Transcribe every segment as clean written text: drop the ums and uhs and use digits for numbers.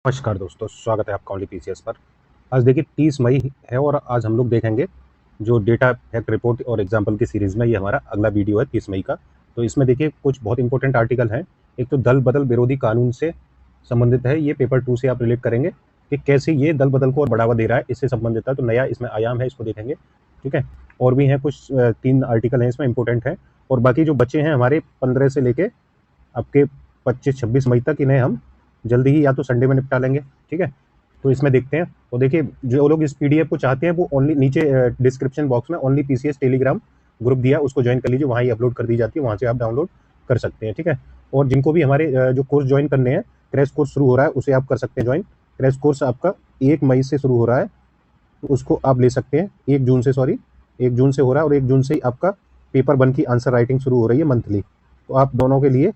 नमस्कार दोस्तों, स्वागत है आपका ओनली पीसीएस पर। आज देखिए 30 मई है और आज हम लोग देखेंगे जो डेटा फैक्ट रिपोर्ट और एग्जाम्पल की सीरीज़ में ये हमारा अगला वीडियो है 30 मई का। तो इसमें देखिए कुछ बहुत इंपॉर्टेंट आर्टिकल हैं। एक तो दल बदल विरोधी कानून से संबंधित है, ये पेपर 2 से आप रिलेट करेंगे कि कैसे ये दल बदल को और बढ़ावा दे रहा है, इससे संबंधित है। तो नया इसमें आयाम है, इसको देखेंगे, ठीक है। और भी हैं कुछ 3 आर्टिकल हैं इसमें इंपॉर्टेंट हैं, और बाकी जो बच्चे हैं हमारे 15 से लेके आपके 25-26 मई तक, इन्हें हम जल्दी ही या तो संडे में निपटा लेंगे, ठीक है। तो इसमें देखते हैं। तो देखिए जो लोग इस पीडीएफ को चाहते हैं वो ओनली नीचे डिस्क्रिप्शन बॉक्स में ओनली पीसीएस टेलीग्राम ग्रुप दिया, उसको ज्वाइन कर लीजिए, वहाँ ही अपलोड कर दी जाती है, वहाँ से आप डाउनलोड कर सकते हैं, ठीक है। और जिनको भी हमारे जो कोर्स ज्वाइन करने हैं, क्रैश कोर्स शुरू हो रहा है, उसे आप कर सकते हैं ज्वाइन। क्रैश कोर्स आपका 1 मई से शुरू हो रहा है, तो उसको आप ले सकते हैं। 1 जून से, सॉरी 1 जून से हो रहा है, और 1 जून से ही आपका पेपर 1 की आंसर राइटिंग शुरू हो रही है मंथली। तो आप दोनों के लिए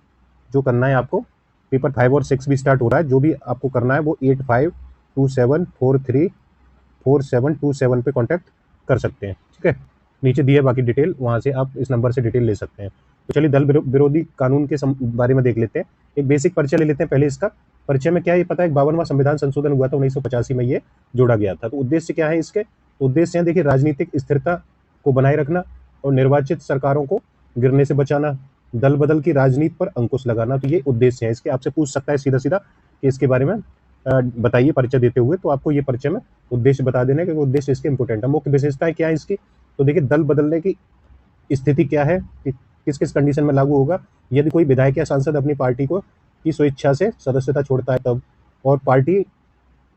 जो करना है, आपको पेपर 5 और 6 भी स्टार्ट हो रहा है, जो भी आपको करना है वो 8527434727 पे कांटेक्ट कर सकते हैं, ठीक है। नीचे दिए बाकी डिटेल, वहाँ से आप इस नंबर से डिटेल ले सकते हैं। तो चलिए दल विरोधी कानून के बारे में देख लेते हैं। एक बेसिक परिचय ले लेते हैं पहले इसका। परिचय में क्या है ये पता है, 52वां संविधान संशोधन हुआ था 1985 में, ये जोड़ा गया था। तो उद्देश्य क्या है इसके? तो उद्देश्य है देखिए राजनीतिक स्थिरता को बनाए रखना और निर्वाचित सरकारों को गिरने से बचाना, दल बदल की राजनीति पर अंकुश लगाना। तो ये उद्देश्य है इसके। आपसे पूछ सकता है सीधा सीधा कि इसके बारे में बताइए परिचय देते हुए, तो आपको ये परिचय में उद्देश्य बता देना है कि उद्देश्य इसके इंपोर्टेंट है। मुख्य विशेषताएं क्या है इसकी? तो देखिए दल बदलने की स्थिति क्या है कि किस किस कंडीशन में लागू होगा। यदि कोई विधायक या सांसद अपनी पार्टी को की स्वेच्छा से सदस्यता छोड़ता है तब, और पार्टी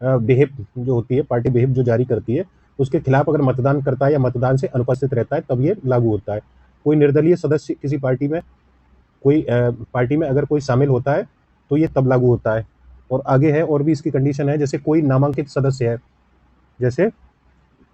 बिहेव जो होती है, पार्टी बिहेव जो जारी करती है, उसके खिलाफ अगर मतदान करता है या मतदान से अनुपस्थित रहता है, तब ये लागू होता है। कोई निर्दलीय सदस्य किसी पार्टी में पार्टी में अगर कोई शामिल होता है तो ये तब लागू होता है। और आगे है और भी इसकी कंडीशन है, जैसे कोई नामांकित सदस्य है, जैसे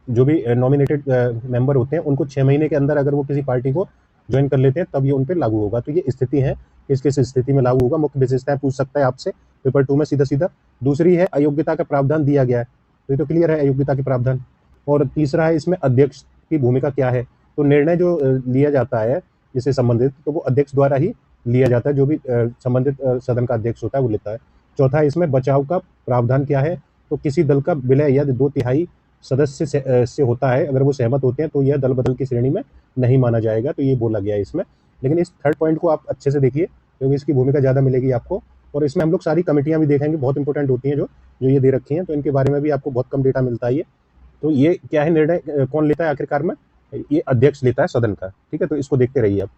जो भी नॉमिनेटेड मेंबर होते हैं, उनको 6 महीने के अंदर अगर वो किसी पार्टी को ज्वाइन कर लेते हैं तब ये उन पर लागू होगा। तो ये स्थिति है, किस किस स्थिति में लागू होगा। मुख्य विशेषताएं पूछ सकता है आपसे पेपर 2 में सीधा सीधा। दूसरी है अयोग्यता का प्रावधान दिया गया है, तो ये तो क्लियर है अयोग्यता के प्रावधान। और तीसरा है इसमें अध्यक्ष की भूमिका क्या है। तो निर्णय जो लिया जाता है इससे संबंधित, तो वो अध्यक्ष द्वारा ही लिया जाता है, जो भी संबंधित सदन का अध्यक्ष होता है वो लेता है। चौथा है इसमें बचाव का प्रावधान क्या है। तो किसी दल का विलय यदि 2/3 सदस्य से होता है, अगर वो सहमत होते हैं, तो यह दल बदल की श्रेणी में नहीं माना जाएगा। तो ये बोला गया है इसमें। लेकिन इस थर्ड पॉइंट को आप अच्छे से देखिए, क्योंकि इसकी भूमिका ज़्यादा मिलेगी आपको। और इसमें हम लोग सारी कमेटियां भी देखेंगे, बहुत इंपॉर्टेंट होती हैं जो जो ये दे रखी हैं, तो इनके बारे में भी आपको बहुत कम डेटा मिलता है। ये तो ये क्या है, निर्णय कौन लेता है आखिरकार में? ये अध्यक्ष लेता है सदन का, ठीक है। तो इसको देखते रहिए। अब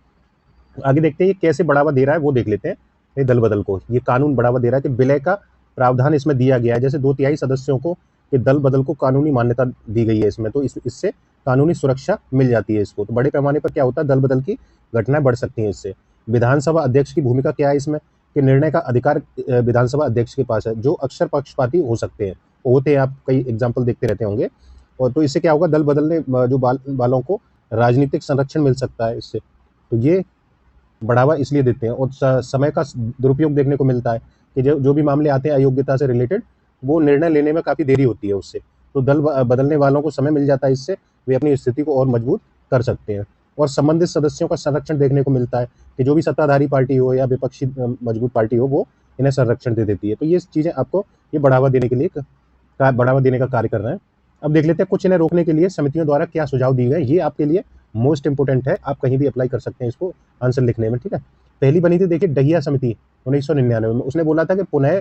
आगे देखते हैं ये कैसे बढ़ावा दे रहा है, वो देख लेते हैं। ये दल बदल को ये कानून बढ़ावा दे रहा है कि विलय का प्रावधान इसमें दिया गया है। जैसे 2/3 सदस्यों को कि दल बदल को कानूनी मान्यता दी गई है इसमें, तो इससे कानूनी सुरक्षा मिल जाती है इसको। तो बड़े पैमाने पर क्या होता है, दल बदल की घटनाएं बढ़ सकती हैं इससे। विधानसभा अध्यक्ष की भूमिका क्या है इसमें, कि निर्णय का अधिकार विधानसभा अध्यक्ष के पास है, जो अक्सर पक्षपाती हो सकते हैं, होते हैं, आप कई एग्जाम्पल देखते रहते होंगे। और तो इससे क्या होगा, दल बदलने जो वालों को राजनीतिक संरक्षण मिल सकता है इससे। तो ये बढ़ावा इसलिए देते हैं। और समय का दुरुपयोग देखने को मिलता है कि जो जो भी मामले आते हैं अयोग्यता से रिलेटेड, वो निर्णय लेने में काफ़ी देरी होती है उससे। तो दल बदलने वालों को समय मिल जाता है इससे, वे अपनी स्थिति को और मजबूत कर सकते हैं। और संबंधित सदस्यों का संरक्षण देखने को मिलता है कि जो भी सत्ताधारी पार्टी हो या विपक्षी मजबूत पार्टी हो, वो इन्हें संरक्षण दे देती है। तो ये चीज़ें आपको ये बढ़ावा देने के लिए बढ़ावा देने का कार्य कर रहे हैं। अब देख लेते हैं कुछ इन्हें रोकने के लिए समितियों द्वारा क्या सुझाव दिए गए। ये आपके लिए मोस्ट इंपोर्टेंट है, आप कहीं भी अप्लाई कर सकते हैं इसको आंसर लिखने में, ठीक है। पहली बनी थी देखिए डहिया समिति 1999 में। उसने बोला था कि पुनः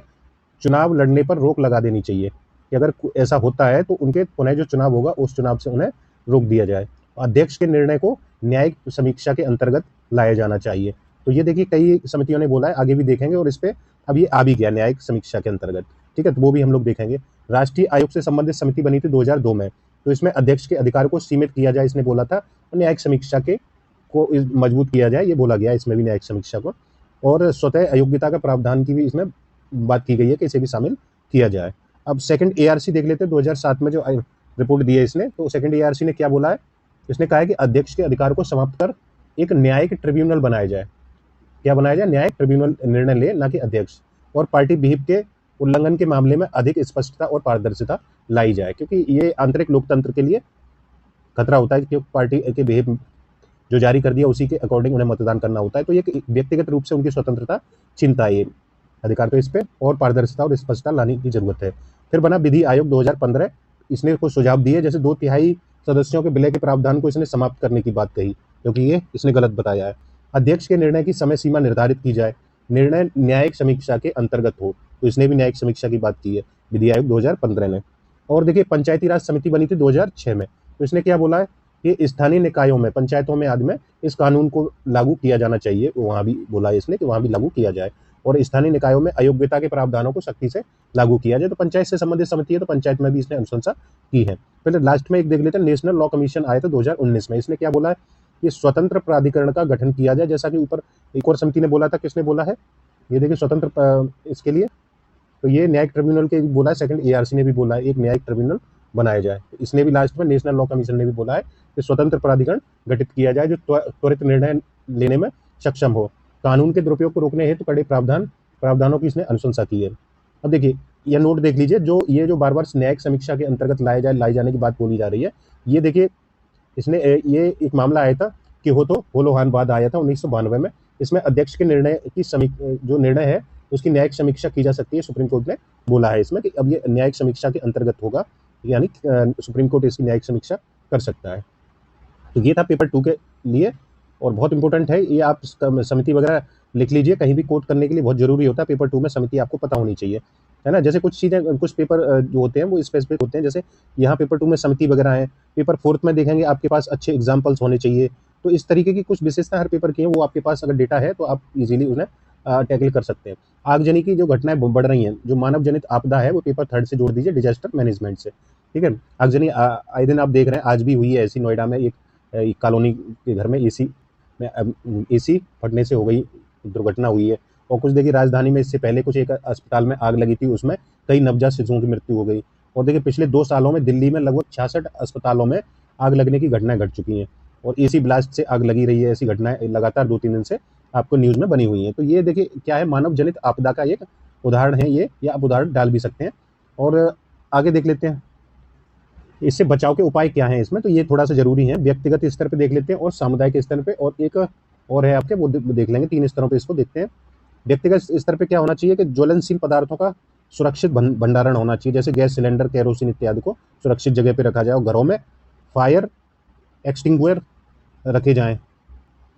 चुनाव लड़ने पर रोक लगा देनी चाहिए, कि अगर ऐसा होता है तो उनके पुनः जो चुनाव होगा उस चुनाव से उन्हें रोक दिया जाए। अध्यक्ष के निर्णय को न्यायिक समीक्षा के अंतर्गत लाया जाना चाहिए। तो ये देखिए कई समितियों ने बोला है, आगे भी देखेंगे। और इस पे अब ये आ भी गया न्यायिक समीक्षा के अंतर्गत, ठीक है। तो वो भी हम लोग देखेंगे। राष्ट्रीय आयोग से संबंधित समिति बनी थी 2002 में। तो इसमें अध्यक्ष के अधिकार को सीमित किया जाए, इसने बोला था। न्यायिक समीक्षा के को मजबूत किया जाए, ये बोला गया इसमें भी न्यायिक समीक्षा को। और स्वतः अयोग्यता का प्रावधान की भी इसमें बात की गई है कि इसे भी शामिल किया जाए। अब सेकंड एआरसी देख लेते हैं, 2007 में जो रिपोर्ट दी है इसने। तो सेकंड एआरसी ने क्या बोला है, इसने कहा है कि अध्यक्ष के अधिकार को समाप्त कर एक न्यायिक ट्रिब्यूनल बनाया जाए। क्या बनाया जाए? न्यायिक ट्रिब्यूनल निर्णय ले, ना कि अध्यक्ष। और पार्टी विहिप के उल्लंघन के मामले में अधिक स्पष्टता और पारदर्शिता लाई जाए, क्योंकि ये आंतरिक लोकतंत्र के लिए खतरा होता है, क्योंकि पार्टी के विहिप जो जारी कर दिया उसी के अकॉर्डिंग उन्हें मतदान करना होता है। तो ये व्यक्तिगत रूप से उनकी स्वतंत्रता चिंता है ये। अधिकार तो इस पे, और पारदर्शिता और स्पष्टता लाने की जरूरत है। फिर बना विधि आयोग 2015, इसने कुछ सुझाव दिए, जैसे 2/3 सदस्यों के विलय के प्रावधान को इसने समाप्त करने की बात कही, क्योंकि ये इसने गलत बताया है। अध्यक्ष के निर्णय की समय सीमा निर्धारित की जाए, निर्णय न्यायिक समीक्षा के अंतर्गत हो, तो इसने भी न्यायिक समीक्षा की बात की है विधि आयोग 2015 ने। और देखिए पंचायती राज समिति बनी थी 2006 में, तो इसने क्या बोला है कि स्थानीय निकायों में, पंचायतों में आदि में इस कानून को लागू किया जाना चाहिए, वहां भी बोला है इसने कि वहां भी लागू किया जाए, और स्थानीय निकायों में अयोग्यता के प्रावधानों को सख्ती से लागू किया जाए। तो पंचायत से संबंधित समिति है, तो पंचायत में भी इसने अनुशंसा की है। पहले लास्ट में एक देख लेते हैं, नेशनल लॉ कमीशन आया था 2019 में, इसने क्या बोला है कि स्वतंत्र प्राधिकरण का गठन किया जाए, जैसा कि ऊपर एक और समिति ने बोला था, किसने बोला है, ये देखिए स्वतंत्र इसके लिए, तो ये न्यायिक ट्रिब्यूनल के बोला है, सेकंड एआरसी ने भी बोला है एक न्यायिक ट्रिब्यूनल बनाया जाए। इसने भी लास्ट में नेशनल लॉ कमीशन ने भी बोला है कि स्वतंत्र प्राधिकरण गठित किया जाए जो त्वरित निर्णय लेने में सक्षम हो। कानून के दुरुपयोग को रोकने हेतु कड़े प्रावधानों की इसने अनुशंसा की है। अब देखिए यह नोट देख लीजिए, जो ये जो बार बार न्यायिक समीक्षा के अंतर्गत लाए जाने की बात बोली जा रही है, ये देखिए इसने ये एक मामला आया था कि होलोहान वाद आया था 1992 में, इसमें अध्यक्ष के निर्णय की जो निर्णय है उसकी न्यायिक समीक्षा की जा सकती है, सुप्रीम कोर्ट ने बोला है इसमें कि अब ये न्यायिक समीक्षा के अंतर्गत होगा, यानी सुप्रीम कोर्ट इसकी न्यायिक समीक्षा कर सकता है। तो ये था पेपर 2 के लिए, और बहुत इंपॉर्टेंट है ये, आप समिति वगैरह लिख लीजिए, कहीं भी कोट करने के लिए बहुत जरूरी होता है, पेपर 2 में समिति आपको पता होनी चाहिए, है ना। जैसे कुछ चीज़ें, कुछ पेपर जो होते हैं वो स्पेसिफिक होते हैं, जैसे यहाँ पेपर 2 में समिति वगैरह है, पेपर 4 में देखेंगे आपके पास अच्छे एग्जाम्पल्स होने चाहिए। तो इस तरीके की कुछ विशेषता हर पेपर की है, वो आपके पास अगर डेटा है तो आप इजीली उन्हें टैकल कर सकते हैं। आगजनी की जो घटनाएं बढ़ रही हैं, जो मानव जनित आपदा है, वो पेपर 3 से जोड़ दीजिए, डिजास्टर मैनेजमेंट से, ठीक है। आगजनी आए दिन आप देख रहे हैं, आज भी हुई है ऐसी, नोएडा में एक कॉलोनी के घर में एसी फटने से हो गई दुर्घटना हुई है। और कुछ देखिए राजधानी में इससे पहले कुछ एक अस्पताल में आग लगी थी, उसमें कई नवजात शिशुओं की मृत्यु हो गई। और देखिए पिछले 2 सालों में दिल्ली में लगभग 66 अस्पतालों में आग लगने की घटनाएं घट चुकी हैं, और एसी ब्लास्ट से आग लगी रही है, ऐसी घटनाएं लगातार 2-3 दिन से आपको न्यूज में बनी हुई हैं। तो ये देखिए क्या है, मानव जनित आपदा का एक उदाहरण है ये, या आप उदाहरण डाल भी सकते हैं। और आगे देख लेते हैं इससे बचाव के उपाय क्या हैं इसमें, तो ये थोड़ा सा जरूरी है। व्यक्तिगत स्तर पे देख लेते हैं, और सामुदायिक स्तर पे, और एक और है आपके, वो देख लेंगे। 3 स्तरों पे इसको देखते हैं। व्यक्तिगत स्तर पे क्या होना चाहिए कि ज्वलनशील पदार्थों का सुरक्षित भंडारण होना चाहिए, जैसे गैस सिलेंडर, केरोसिन इत्यादि को सुरक्षित जगह पे रखा जाए, और घरों में फायर एक्सटिंग्विशर रखे जाएं,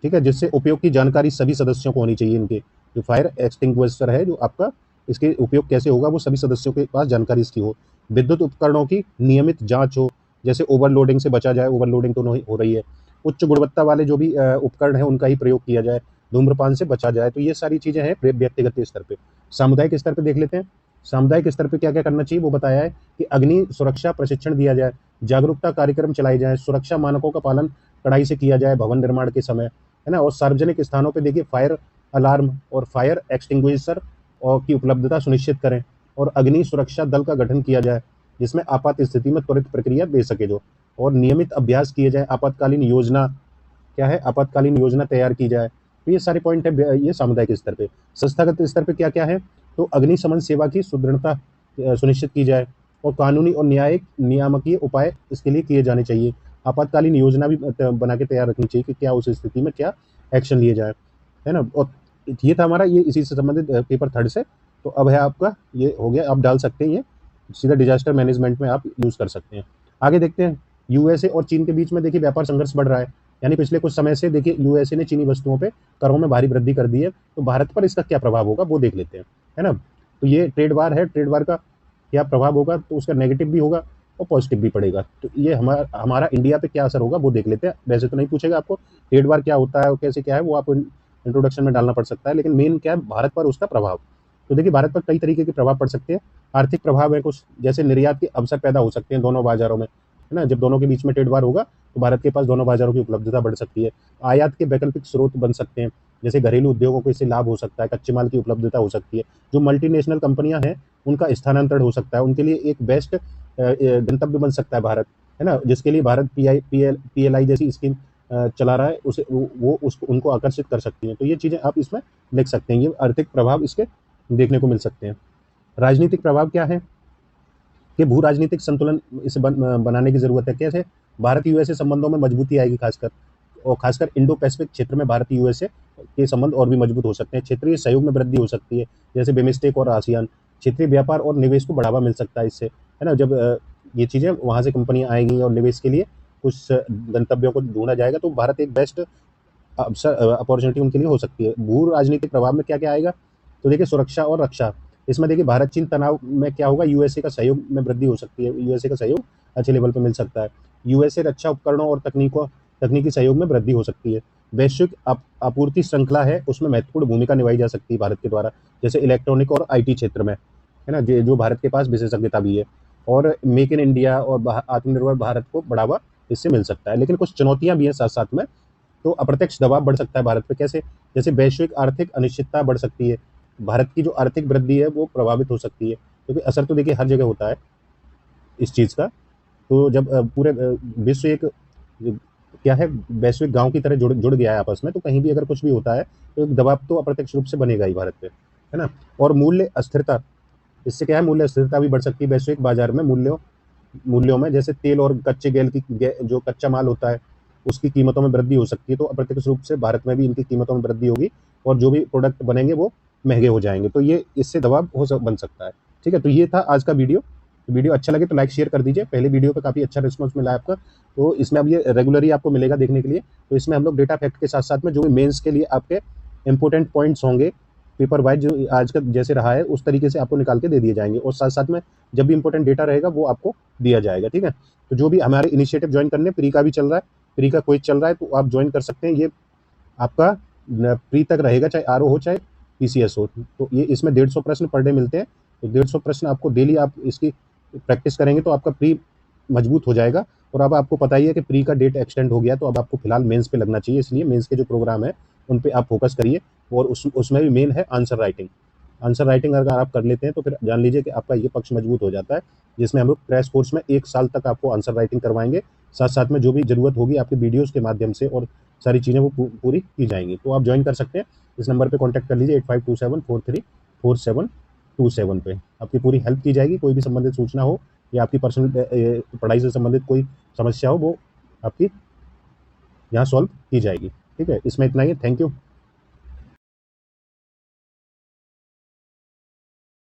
ठीक है, जिससे उपयोग की जानकारी सभी सदस्यों को होनी चाहिए। इनके जो फायर एक्सटिंग्विशर है जो आपका, इसके उपयोग कैसे होगा वो सभी सदस्यों के पास जानकारी इसकी हो। विद्युत उपकरणों की नियमित जांच हो, जैसे ओवरलोडिंग से बचा जाए, ओवरलोडिंग तो नहीं हो रही है। उच्च गुणवत्ता वाले जो भी उपकरण है उनका ही प्रयोग किया जाए, धूम्रपान से बचा जाए। तो ये सारी चीजें हैं व्यक्तिगत स्तर पे। सामुदायिक स्तर पे देख लेते हैं, सामुदायिक स्तर पे क्या क्या करना चाहिए वो बताया है कि अग्नि सुरक्षा प्रशिक्षण दिया जाए, जागरूकता कार्यक्रम चलाए जाए, सुरक्षा मानकों का पालन कड़ाई से किया जाए भवन निर्माण के समय, है ना। और सार्वजनिक स्थानों पे देखिए फायर अलार्म और फायर एक्सटिंग्विशर और की उपलब्धता सुनिश्चित करें, और अग्नि सुरक्षा दल का गठन किया जाए जिसमें आपात स्थिति में त्वरित प्रक्रिया दे सके जो, और नियमित अभ्यास किए जाए। आपातकालीन योजना क्या है, आपातकालीन योजना तैयार की जाए। तो ये सारे पॉइंट है ये सामुदायिक स्तर पे। संस्थागत स्तर पे क्या क्या है, तो अग्निशमन सेवा की सुदृढ़ता सुनिश्चित की जाए, और कानूनी और न्यायिक नियामकीय उपाय इसके लिए किए जाने चाहिए। आपातकालीन योजना भी बना के तैयार रखनी चाहिए कि क्या उस स्थिति में क्या एक्शन लिए जाए, है ना। और ये था हमारा, ये इसी से संबंधित पेपर 3 से। तो अब है आपका, ये हो गया, आप डाल सकते हैं, ये सीधा डिजास्टर मैनेजमेंट में आप यूज कर सकते हैं। आगे देखते हैं, यूएसए और चीन के बीच में देखिए व्यापार संघर्ष बढ़ रहा है, यानी पिछले कुछ समय से देखिए यूएसए ने चीनी वस्तुओं पे करों में भारी वृद्धि कर दी है। तो भारत पर इसका क्या प्रभाव होगा वो देख लेते हैं, है ना। तो ये ट्रेड वार है, ट्रेड वार का क्या प्रभाव होगा, तो उसका नेगेटिव भी होगा और पॉजिटिव भी पड़ेगा। तो ये हमारा इंडिया पे क्या असर होगा वो देख लेते हैं। वैसे तो नहीं पूछेगा आपको ट्रेड वार क्या होता है और कैसे क्या है, वो आपको इंट्रोडक्शन में डालना पड़ सकता है, लेकिन मेन क्या है भारत पर उसका प्रभाव। तो देखिए भारत पर कई तरीके के प्रभाव पड़ सकते हैं। आर्थिक प्रभाव है कुछ, जैसे निर्यात के अवसर पैदा हो सकते हैं दोनों बाजारों में, है ना। जब दोनों के बीच में ट्रेड वार होगा तो भारत के पास दोनों बाजारों की उपलब्धता बढ़ सकती है। आयात के वैकल्पिक स्रोत बन सकते हैं, जैसे घरेलू उद्योगों को इससे लाभ हो सकता है, कच्चे माल की उपलब्धता हो सकती है। जो मल्टीनेशनल कंपनियां हैं उनका स्थानांतरण हो सकता है, उनके लिए एक बेस्ट गंतव्य बन सकता है भारत, है ना। जिसके लिए भारत PLI जैसी स्कीम चला रहा है, उसे वो उसको उनको आकर्षित कर सकती हैं। तो ये चीज़ें आप इसमें लिख सकते हैं, ये आर्थिक प्रभाव इसके देखने को मिल सकते हैं। राजनीतिक प्रभाव क्या है कि भू राजनीतिक संतुलन इसे बनाने की जरूरत है। कैसे, भारत यूएसए संबंधों में मजबूती आएगी, खासकर और खासकर इंडो पैसिफिक क्षेत्र में भारत यूएसए के संबंध और भी मजबूत हो सकते हैं। क्षेत्रीय सहयोग में वृद्धि हो सकती है, जैसे बिमस्टेक और आसियान। क्षेत्रीय व्यापार और निवेश को बढ़ावा मिल सकता है इससे, है ना। जब ये चीज़ें वहाँ से कंपनियाँ आएंगी और निवेश के लिए कुछ गंतव्यों को ढूंढा जाएगा, तो भारत एक बेस्ट अवसर अपॉर्चुनिटी उनके लिए हो सकती है। भू राजनीतिक प्रभाव में क्या क्या आएगा, तो देखिए सुरक्षा और रक्षा, इसमें देखिए भारत चीन तनाव में क्या होगा, यूएसए का सहयोग में वृद्धि हो सकती है, यूएसए का सहयोग अच्छे लेवल पर मिल सकता है। यूएसए रक्षा उपकरणों और तकनीकी सहयोग में वृद्धि हो सकती है। वैश्विक आपूर्ति श्रृंखला है, उसमें महत्वपूर्ण भूमिका निभाई जा सकती है भारत के द्वारा, जैसे इलेक्ट्रॉनिक और आईटी क्षेत्र में, है ना, जो भारत के पास विशेषज्ञता भी है। और मेक इन इंडिया और आत्मनिर्भर भारत को बढ़ावा इससे मिल सकता है। लेकिन कुछ चुनौतियां भी हैं साथ साथ में। तो अप्रत्यक्ष दबाव बढ़ सकता है भारत पे, कैसे, जैसे वैश्विक आर्थिक अनिश्चितता बढ़ सकती है, भारत की जो आर्थिक वृद्धि है वो प्रभावित हो सकती है, क्योंकि असर तो देखिए हर जगह होता है इस चीज़ का। तो जब पूरे विश्व एक क्या है, वैश्विक गांव की तरह जुड़ जुड़ गया है आपस में, तो कहीं भी अगर कुछ भी होता है तो एक दबाव तो अप्रत्यक्ष रूप से बनेगा ही भारत पे, है ना। और मूल्य अस्थिरता, इससे क्या है, मूल्य अस्थिरता भी बढ़ सकती है वैश्विक बाजार में। मूल्यों में जैसे तेल और कच्चे गैल की जो कच्चा माल होता है उसकी कीमतों में वृद्धि हो सकती है, तो अप्रत्यक्ष रूप से भारत में भी इनकी कीमतों में वृद्धि होगी और जो भी प्रोडक्ट बनेंगे वो महंगे हो जाएंगे, तो ये इससे दबाव बन सकता है। ठीक है, तो ये था आज का वीडियो। वीडियो अच्छा लगे तो लाइक शेयर कर दीजिए। पहले वीडियो पे काफ़ी अच्छा रिस्पॉन्स मिला है आपका, तो इसमें अब ये रेगुलरली आपको मिलेगा देखने के लिए। तो इसमें हम लोग डेटा फैक्ट के साथ साथ में जो भी मेंस के लिए आपके इंपॉर्टेंट पॉइंट्स होंगे पेपर वाइज, जो आज का जैसे रहा है उस तरीके से आपको निकाल के दे दिए जाएंगे, और साथ साथ में जब भी इंपॉर्टेंट डेटा रहेगा वो आपको दिया जाएगा। ठीक है, तो जो भी हमारे इनिशिएटिव ज्वाइन करने, प्री का भी चल रहा है, प्री का क्विज चल रहा है, तो आप ज्वाइन कर सकते हैं। ये आपका प्री तक रहेगा, चाहे आरओ हो चाहे पीसीएस हो। तो ये इसमें 150 प्रश्न पर डे मिलते हैं, तो 150 प्रश्न आपको डेली आप इसकी प्रैक्टिस करेंगे तो आपका प्री मजबूत हो जाएगा। और अब आपको पता ही है कि प्री का डेट एक्सटेंड हो गया, तो अब आपको फिलहाल मेंस पे लगना चाहिए, इसलिए मेंस के जो प्रोग्राम है उन पे आप फोकस करिए। और उसमें भी मेन है आंसर राइटिंग। आंसर राइटिंग अगर आप कर लेते हैं तो फिर जान लीजिए कि आपका ये पक्ष मजबूत हो जाता है, जिसमें हम लोग क्रैश कोर्स में 1 साल तक आपको आंसर राइटिंग करवाएंगे। साथ साथ में जो भी ज़रूरत होगी आपकी वीडियोज़ के माध्यम से और सारी चीज़ें वो पूरी की जाएंगी। तो आप ज्वाइन कर सकते हैं, इस नंबर पे कॉन्टैक्ट कर लीजिए 8527434727 पे। आपकी पूरी हेल्प की जाएगी, कोई भी संबंधित सूचना हो या आपकी पर्सनल पढ़ाई से संबंधित कोई समस्या हो, वो आपकी यहाँ सॉल्व की जाएगी। ठीक है, इसमें इतना ही है। Thank you.